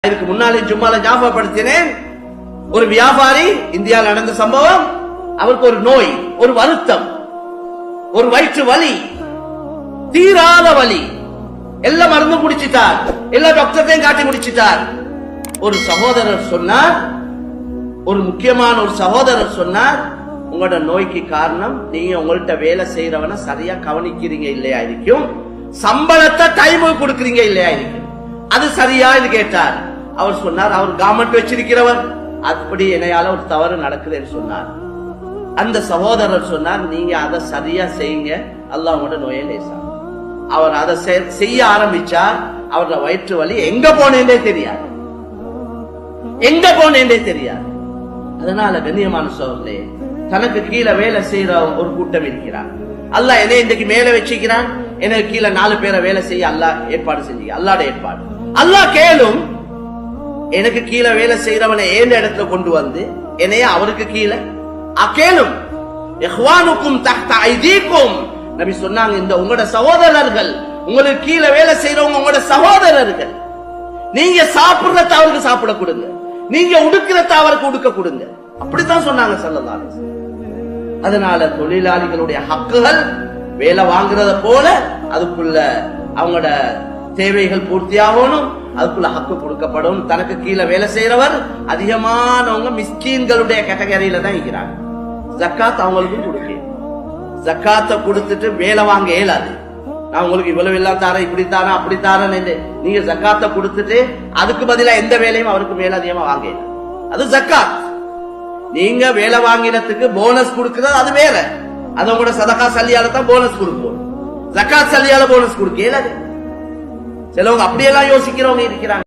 இதுக்கு முன்னாலே ஜும்மால ஞாபகப்படுத்தினேன். ஒரு வியாபாரி, இந்தியாவில் நடந்த சம்பவம், அவருக்கு ஒரு நோய், ஒரு வருத்தம், ஒரு வயிற்று வலி, தீராத வலி, எல்லா மருந்து குடிச்சிட்டார், எல்லா டாக்டர்டையும் காட்டி முடிச்சிட்டார். ஒரு சகோதரர் சொன்னார், ஒரு முக்கியமான ஒரு சகோதரர் சொன்னார், உங்களோட நோய்க்கு காரணம் நீங்க உங்கள்ட்ட வேலை செய்யறவன சரியா கவனிக்கிறீங்க இல்லையா இருக்கும், சம்பளத்தை டைமுக்கு கொடுக்கறீங்க இல்லையா இருக்கும், அது சரியா கேட்டார். அவர் சொன்னார், அவர் கவர்மெண்ட் வச்சிருக்கிறவர், அப்படி என்னையால ஒரு தவறு நடக்குதுன்னு சொன்னார். அந்த சகோதரர் சொன்னார், நீங்க அதை சரியா செய்யுங்க, அல்லாஹ் உங்களோட நோயை லேசா. அவர் அதை செய்ய ஆரம்பிச்சார். அவரோட வயிற்று வலி எங்க போனேன்னே தெரியாது, எங்க போனேன்னே தெரியாது. அதனால கண்ணியமான சோழர்களே, தனக்கு கீழே வேலை செய்யற ஒரு கூட்டம் இருக்கிறார். அல்லாஹ் என்னை இன்றைக்கு மேல வச்சுக்கிறான், எனக்கு கீழே 4 பேரை வேலை செய்ய அல்லாஹ் ஏற்பாடு செஞ்சு, அல்லாட ஏற்பாடு. அல்லாஹ் கேளும், எனக்கு கீழே வேலை செய்யறவனை ஏந்த இடத்துல கொண்டு வந்து என்னைய அவருக்கு கீழே கேளும். இஹ்வானுக்கும் தஹ்த ஐதீக்கும், நபி சொன்னாங்க, இந்த உங்களோட சகோதரர்கள், உங்களுக்கு கீழே வேலை செய்யறவங்க உங்களோட சகோதரர்கள். நீங்க சாப்பிடுறத அவருக்கு சாப்பிட கொடுங்க, நீங்க உடுக்கிறத அவருக்கு உடுக்க கொடுங்க, அப்படித்தான் சொன்னாங்க ஸல்லல்லாஹு அலைஹி வஸல்லம். அதனால தொழிலாளிகளுடைய ஹக்குகள் வேலை வாங்குறத போல அதுக்குள்ள அவங்களோட தேவைகள் பூர்த்தியாகணும், அதுக்குள்ள ஹக்கு கொடுக்கப்படும். தனக்கு கீழே வேலை செய்யறவர் அதிகமானவங்க மிஸ்கீன்களுடைய கேட்டகரியில தான் இருக்கிறாங்க. ஜக்காத் அவங்களுக்கும் கொடுக்க, ஜக்காத்தை கொடுத்துட்டு வேலை வாங்க இயலாது. நான் உங்களுக்கு இவ்வளவு எல்லாம் தாரேன், இப்படி தாரேன், அப்படி தாரேன், நீங்க ஜக்காத்தை கொடுத்துட்டு அதுக்கு பதிலா எந்த வேலையும் அவருக்கு மேல அதிகமா வாங்க இயலாது. அது ஜக்காத். நீங்க வேலை வாங்கினத்துக்கு போனஸ் கொடுக்கிறது அது வேற, அது உங்களோட சதகா சல்லியால தான் போனஸ் கொடுக்கும். ஜக்காத் சல்லியால போனஸ் கொடுக்க இயலாது. சிலவங்க அப்படியெல்லாம் யோசிக்கிறவங்க இருக்கிறாங்க.